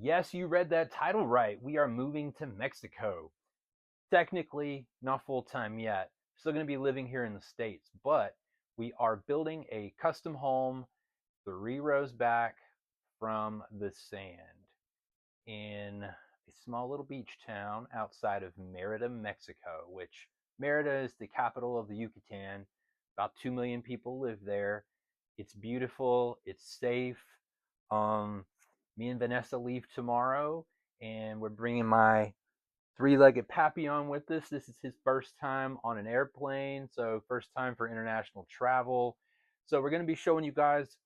Yes, you read that title right. We are moving to Mexico. Technically, not full time yet. Still going to be living here in the States, but we are building a custom home 3 rows back from the sand in a small little beach town outside of Merida, Mexico, which Merida is the capital of the Yucatan. About 2 million people live there. It's beautiful, it's safe. Me and Vanessa leave tomorrow, and we're bringing my three-legged Papillon with us. This is his first time on an airplane, so first time for international travel. So we're going to be showing you guys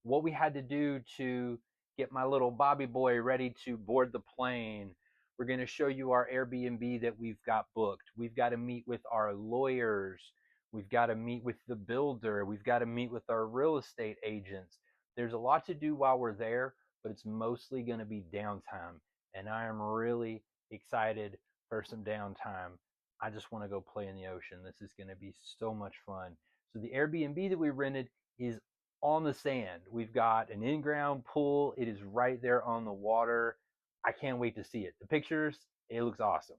what we had to do to get my little Bobby boy ready to board the plane. We're going to show you our Airbnb that we've got booked. We've got to meet with our lawyers. We've got to meet with the builder. We've got to meet with our real estate agents. There's a lot to do while we're there, but it's mostly going to be downtime. And I am really excited for some downtime. I just want to go play in the ocean. This is going to be so much fun. So the Airbnb that we rented is on the sand. We've got an in-ground pool. It is right there on the water. I can't wait to see it. The pictures, it looks awesome.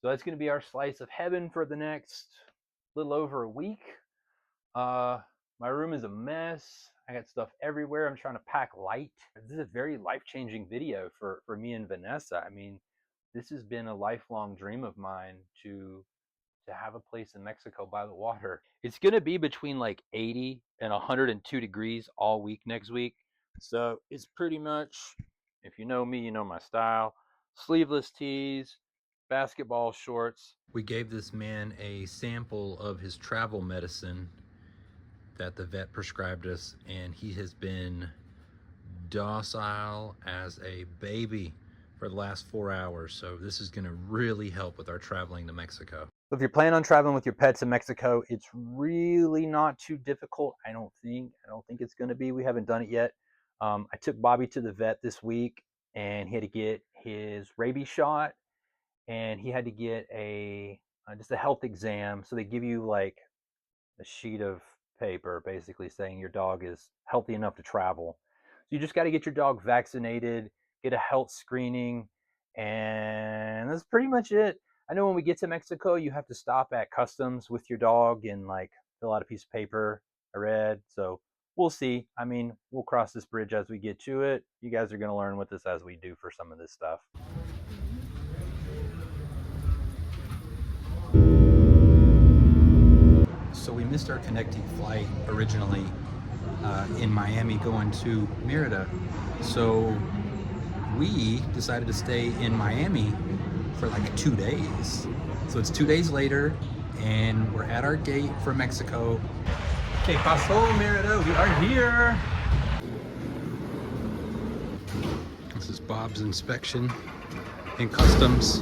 So that's going to be our slice of heaven for the next little over a week. My room is a mess. I got stuff everywhere. I'm trying to pack light. This is a very life-changing video for me and Vanessa. I mean, this has been a lifelong dream of mine to have a place in Mexico by the water. It's going to be between like 80 and 102 degrees all week next week. So it's pretty much, if you know me, you know my style. Sleeveless tees, basketball shorts. We gave this man a sample of his travel medicine that the vet prescribed us, and he has been docile as a baby for the last 4 hours. So this is going to really help with our traveling to Mexico. So if you're planning on traveling with your pets in Mexico, it's really not too difficult. I don't think it's going to be. We haven't done it yet. I took Bobby to the vet this week, and he had to get his rabies shot, and he had to get just a health exam. So they give you like a sheet of paper basically saying your dog is healthy enough to travel. So you just got to get your dog vaccinated, get a health screening, and that's pretty much it. I know when we get to Mexico, you have to stop at customs with your dog and like fill out a piece of paper, I read. So we'll see. I mean, we'll cross this bridge as we get to it. You guys are going to learn with us as we do for some of this stuff. So we missed our connecting flight originally in Miami going to Merida. So we decided to stay in Miami for like 2 days. So it's 2 days later, and we're at our gate for Mexico. Que pasó, Merida? We are here. This is Bob's inspection and customs.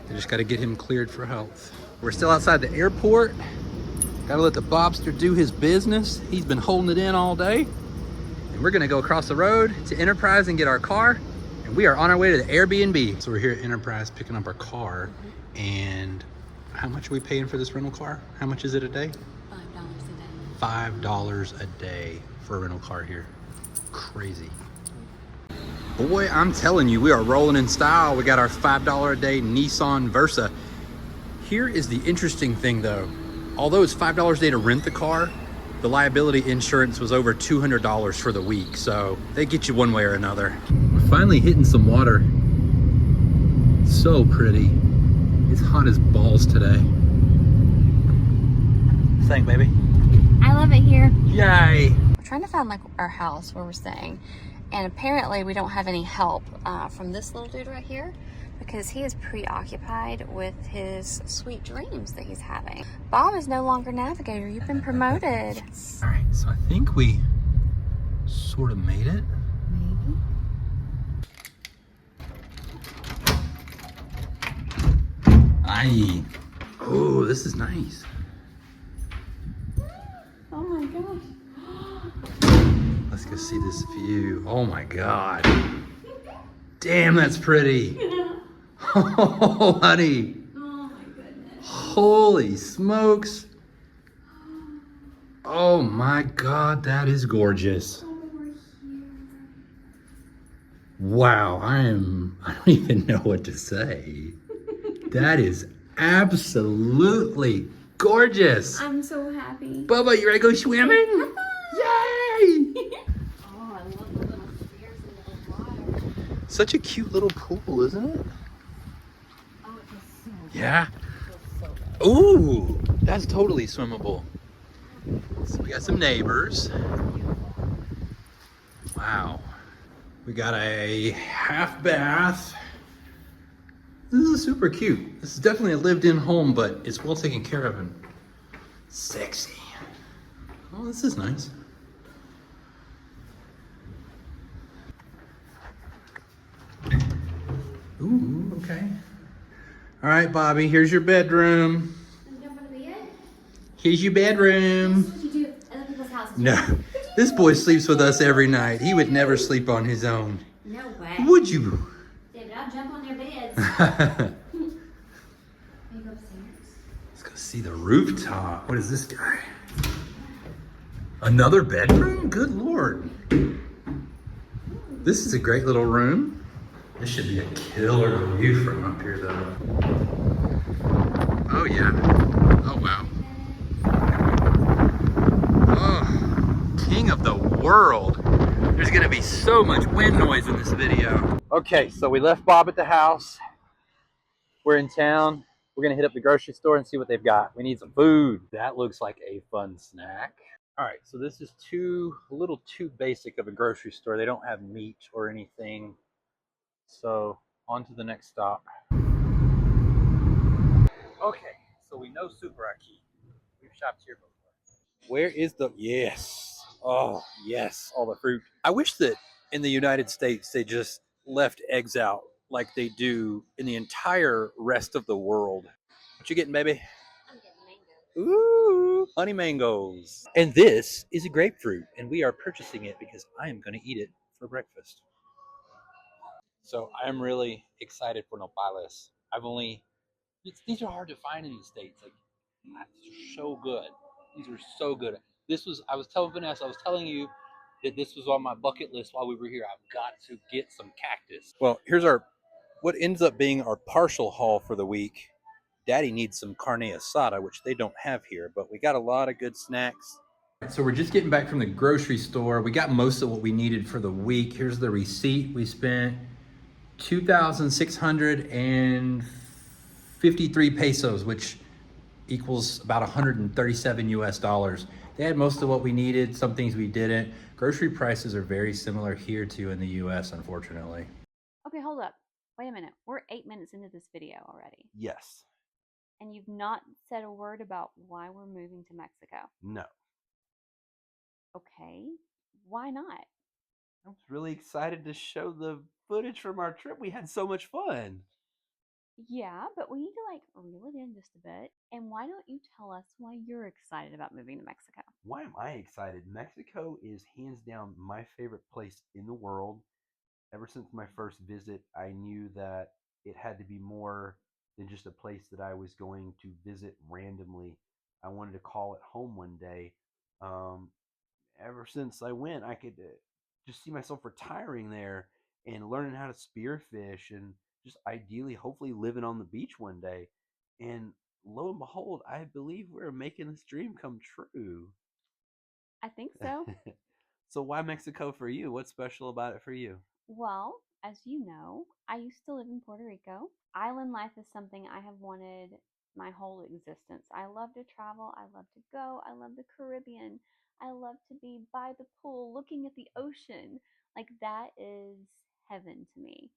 They just got to get him cleared for health. We're still outside the airport. Gotta let the Bobster do his business. He's been holding it in all day. And we're gonna go across the road to Enterprise and get our car. And we are on our way to the Airbnb. So we're here at Enterprise picking up our car. And how much are we paying for this rental car? How much is it a day? $5 a day. $5 a day for a rental car here. Crazy. Boy, I'm telling you, we are rolling in style. We got our $5 a day Nissan Versa. Here is the interesting thing though. Although it's $5 a day to rent the car, the liability insurance was over $200 for the week. So they get you one way or another. We're finally hitting some water. So pretty. It's hot as balls today. Thank, baby. I love it here. Yay. We're trying to find like our house where we're staying. And apparently we don't have any help from this little dude right here, because he is preoccupied with his sweet dreams that he's having. Bob is no longer navigator. You've been promoted. All right, so I think we sort of made it. Maybe. Aye. Oh, this is nice. Oh my gosh. Let's go see this view. Oh my God. Damn, that's pretty. Oh, honey. Oh my goodness. Holy smokes. Oh my God, that is gorgeous. Wow, I don't even know what to say. That is absolutely gorgeous. I'm so happy. Bubba, you ready to go swimming? Yay! Oh, I love the little stairs into the water. Such a cute little pool, isn't it? Oh, it feels so good. Yeah. It feels so good. Ooh, that's totally swimmable. So we got some neighbors. Wow. We got a half bath. This is super cute. This is definitely a lived-in home, but it's well taken care of and sexy. Oh, this is nice. Ooh, okay. All right, Bobby, here's your bedroom. And jump on the bed? Here's your bedroom. This is what you do at other people's houses. No, this boy sleeps with us every night. He would never sleep on his own. No way. Would you? David, I'll jump on their beds. Let's Can you go upstairs? go see the rooftop. What is this guy? Another bedroom? Good Lord. This is a great little room. This should be a killer view from up here, though. Oh, yeah. Oh, wow. Oh, king of the world. There's gonna be so much wind noise in this video. Okay, so we left Bob at the house. We're in town. We're gonna hit up the grocery store and see what they've got. We need some food. That looks like a fun snack. All right, so this is a little too basic of a grocery store. They don't have meat or anything. So on to the next stop. Okay, so we know Super Aki. We've shopped here before. Where is the yes? Oh yes, all the fruit. I wish that in the United States they just left eggs out like they do in the entire rest of the world. What you getting, baby? I'm getting mango. Ooh, honey mangoes. And this is a grapefruit, and we are purchasing it because I am going to eat it for breakfast. So I am really excited for nopales. These are hard to find in the States. Like, these are so good. These are so good. I was telling Vanessa, I was telling you that this was on my bucket list while we were here. I've got to get some cactus. Well, what ends up being our partial haul for the week. Daddy needs some carne asada, which they don't have here, but we got a lot of good snacks. So we're just getting back from the grocery store. We got most of what we needed for the week. Here's the receipt. We spent 2,653 pesos, which equals about 137 US dollars. They had most of what we needed, some things we didn't. Grocery prices are very similar here to in the US, unfortunately. Okay, hold up. Wait a minute. We're 8 minutes into this video already. Yes. And you've not said a word about why we're moving to Mexico. No. Okay. Why not? I was really excited to show the footage from our trip. We had so much fun. Yeah, but we need to reel it in just a bit. And why don't you tell us why you're excited about moving to Mexico? Why am I excited? Mexico is hands down my favorite place in the world. Ever since my first visit, I knew that it had to be more than just a place that I was going to visit randomly. I wanted to call it home one day. Um, Ever since I went, I could just see myself retiring there and learning how to spearfish and just ideally, hopefully, living on the beach one day. And lo and behold, I believe we're making this dream come true. I think so. So, why Mexico for you? What's special about it for you? Well, as you know, I used to live in Puerto Rico. Island life is something I have wanted my whole existence. I love to travel. I love to go. I love the Caribbean. I love to be by the pool looking at the ocean. Like, that is heaven to me.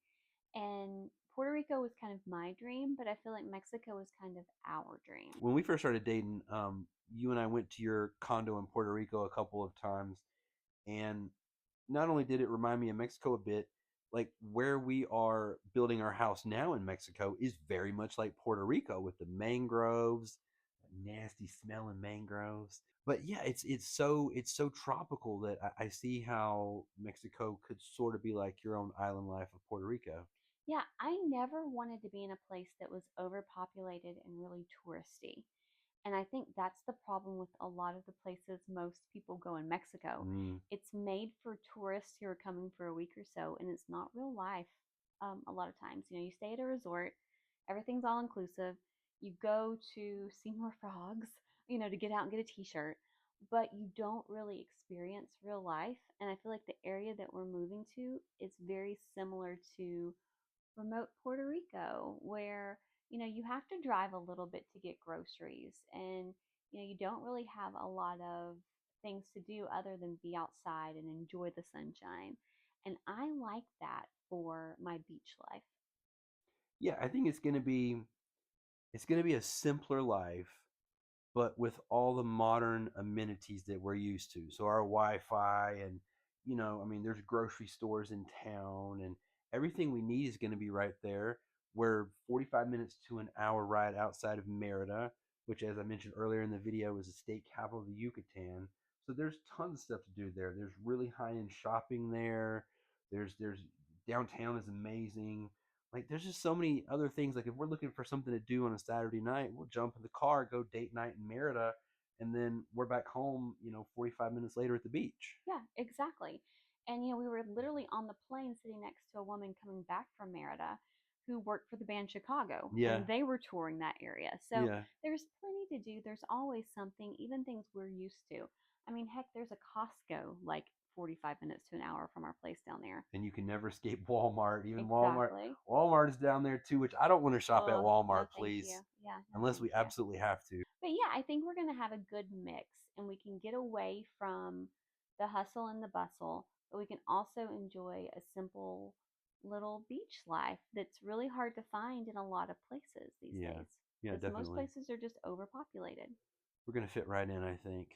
And Puerto Rico was kind of my dream, but I feel like Mexico was kind of our dream. When we first started dating, you and I went to your condo in Puerto Rico a couple of times, and not only did it remind me of Mexico a bit, like where we are building our house now in Mexico is very much like Puerto Rico with the mangroves, nasty smelling mangroves. But yeah, it's so tropical that I see how Mexico could sort of be like your own island life of Puerto Rico. Yeah, I never wanted to be in a place that was overpopulated and really touristy. And I think that's the problem with a lot of the places most people go in Mexico. Mm. It's made for tourists who are coming for a week or so, and it's not real life. A lot of times, you stay at a resort, everything's all inclusive. You go to see more frogs, to get out and get a t-shirt, but you don't really experience real life. And I feel like the area that we're moving to is very similar to remote Puerto Rico, where you have to drive a little bit to get groceries, and you don't really have a lot of things to do other than be outside and enjoy the sunshine. And I like that for my beach life. Yeah, I think it's gonna be a simpler life, but with all the modern amenities that we're used to. So our Wi-Fi and I mean, there's grocery stores in town and everything we need is going to be right there. We're 45 minutes to an hour ride outside of Merida, which, as I mentioned earlier in the video, is the state capital of the Yucatan. So there's tons of stuff to do there. There's really high-end shopping there. There's downtown is amazing. Like there's just so many other things. Like if we're looking for something to do on a Saturday night, we'll jump in the car, go date night in Merida, and then we're back home, 45 minutes later at the beach. Yeah, exactly. And we were literally on the plane sitting next to a woman coming back from Merida who worked for the band Chicago, Yeah, and they were touring that area. So yeah. there's plenty to do. There's always something, even things we're used to. I mean, heck, there's a Costco like 45 minutes to an hour from our place down there. And you can never escape Walmart. Even Walmart, Exactly. Walmart is down there too, which I don't want to shop at Oh, no, Walmart, thank you. please, Yeah, no, unless thank we you. absolutely have to. But yeah, I think we're going to have a good mix, and we can get away from the hustle and the bustle, but we can also enjoy a simple little beach life that's really hard to find in a lot of places these Yeah, days, yeah, because most definitely. places are just overpopulated. We're gonna fit right in, I think.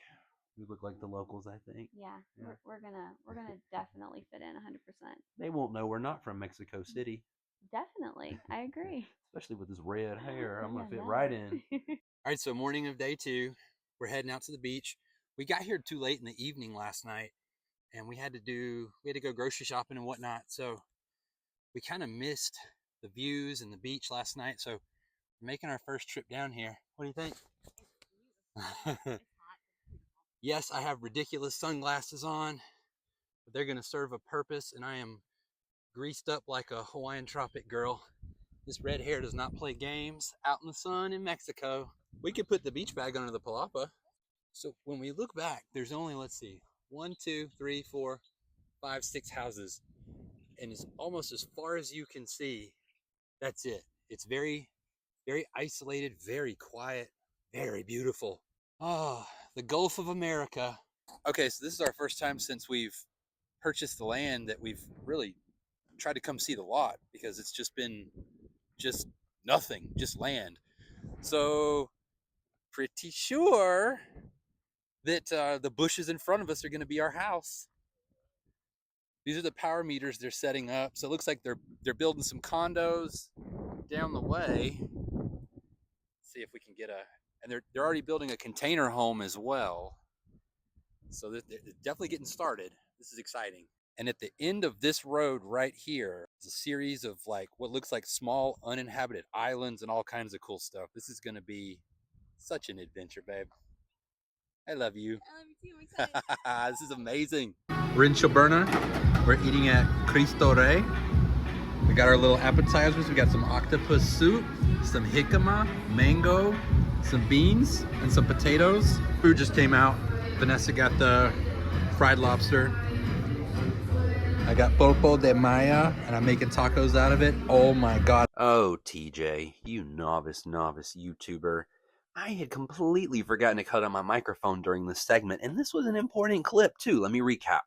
We look like the locals, I think. Yeah, Yeah. we're gonna definitely fit in 100%. They won't know we're not from Mexico City, Definitely, I agree. especially with this red hair. I'm gonna Yeah, fit right no. in. All right, so morning of day 2. We're heading out to the beach. We got here too late in the evening last night, and we had to go grocery shopping and whatnot. So we kind of missed the views and the beach last night. So we're making our first trip down here. What do you think? Yes, I have ridiculous sunglasses on, but they're gonna serve a purpose, and I am greased up like a Hawaiian tropic girl. This red hair does not play games out in the sun in Mexico. We could put the beach bag under the palapa. So when we look back, there's only, let's see, 1, 2, 3, 4, 5, 6 houses. And it's almost as far as you can see. That's it. It's very, very isolated, very quiet, very beautiful. Oh, the Gulf of America. Okay, so this is our first time since we've purchased the land that we've really tried to come see the lot, because it's just been just nothing, just land. So pretty sure that the bushes in front of us are going to be our house. These are the power meters they're setting up. So it looks like they're building some condos down the way. Let's see if we can get and they're already building a container home as well. So they're definitely getting started. This is exciting. And at the end of this road right here is a series of like what looks like small uninhabited islands and all kinds of cool stuff. This is going to be such an adventure, babe. I love you. I love you too. I'm excited. This is amazing. We're in Chaberna. We're eating at Cristo Rey. We got our little appetizers. We got some octopus soup, some jicama, mango, some beans, and some potatoes. Food just came out. Vanessa got the fried lobster. I got pulpo de maya, and I'm making tacos out of it. Oh my God. Oh, TJ, you novice YouTuber. I had completely forgotten to cut on my microphone during this segment, and this was an important clip too. Let me recap.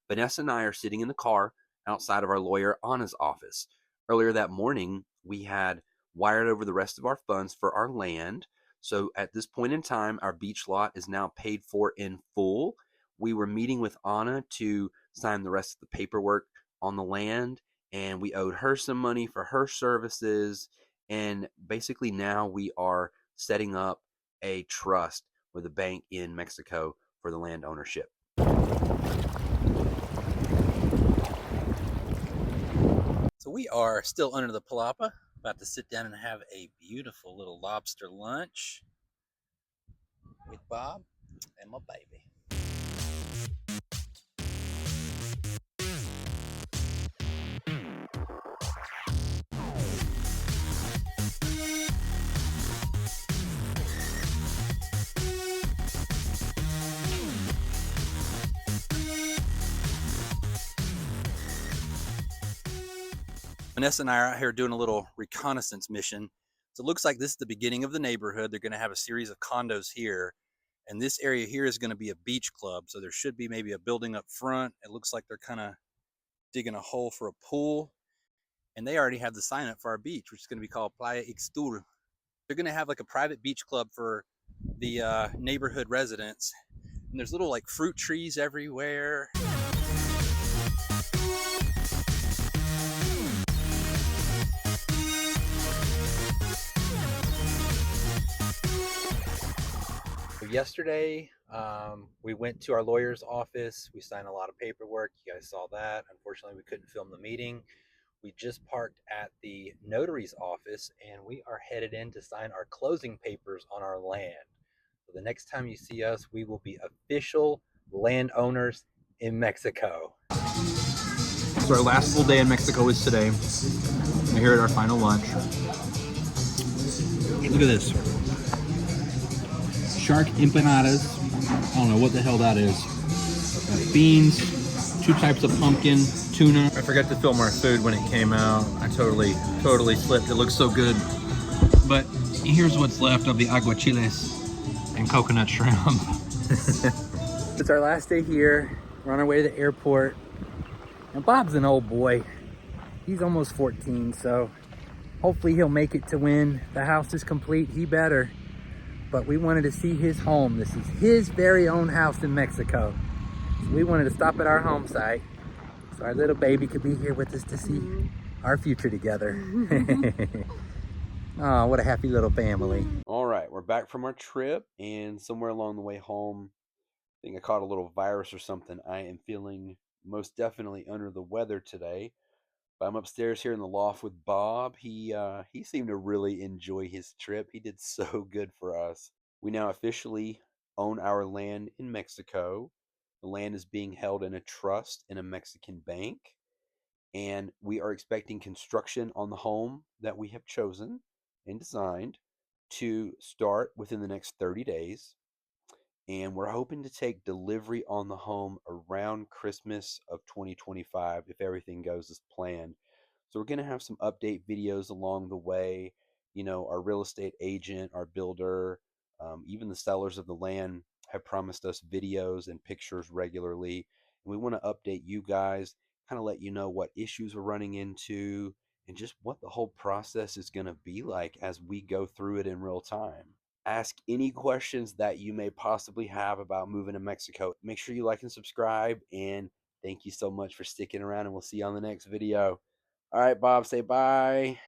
Vanessa and I are sitting in the car outside of our lawyer Anna's office. Earlier that morning, we had wired over the rest of our funds for our land. So at this point in time, our beach lot is now paid for in full. We were meeting with Anna to sign the rest of the paperwork on the land, and we owed her some money for her services. And basically now we are setting up a trust with a bank in Mexico for the land ownership. So we are still under the palapa, about to sit down and have a beautiful little lobster lunch. with Bob and my baby. Vanessa and I are out here doing a little reconnaissance mission. So it looks like this is the beginning of the neighborhood. They're going to have a series of condos here. And this area here is going to be a beach club. So there should be maybe a building up front. It looks like they're kind of digging a hole for a pool. And they already have the sign up for our beach, which is going to be called Playa Ixtul. They're going to have like a private beach club for the neighborhood residents. And there's little like fruit trees everywhere. Yesterday, we went to our lawyer's office. We signed a lot of paperwork. You guys saw that. Unfortunately, we couldn't film the meeting. We just parked at the notary's office and we are headed in to sign our closing papers on our land. So the next time you see us, we will be official landowners in Mexico. So our last full day in Mexico is today. We're here at our final lunch. Look at this. Shark empanadas. I don't know what the hell that is. Beans, 2 types of pumpkin, tuna. I forgot to film our food when it came out. I totally slipped. It looks so good. But here's what's left of the aguachiles and coconut shrimp. It's our last day here. We're on our way to the airport. And Bob's an old boy. He's almost 14, so hopefully he'll make it to when the house is complete. He better. But we wanted to see his home. This is his very own house in Mexico. So we wanted to stop at our home site so our little baby could be here with us to see our future together. Oh, what a happy little family. All right, we're back from our trip, and somewhere along the way home, I think I caught a little virus or something. I am feeling most definitely under the weather today. But I'm upstairs here in the loft with Bob. He seemed to really enjoy his trip. He did so good for us. We now officially own our land in Mexico. The land is being held in a trust in a Mexican bank, and we are expecting construction on the home that we have chosen and designed to start within the next 30 days. And we're hoping to take delivery on the home around Christmas of 2025 if everything goes as planned. So we're going to have some update videos along the way. You know, our real estate agent, our builder, even the sellers of the land have promised us videos and pictures regularly. And we want to update you guys, kind of let you know what issues we're running into and just what the whole process is going to be like as we go through it in real time. Ask any questions that you may possibly have about moving to Mexico. Make sure you like and subscribe, and thank you so much for sticking around, and we'll see you on the next video. All right, Bob, say bye.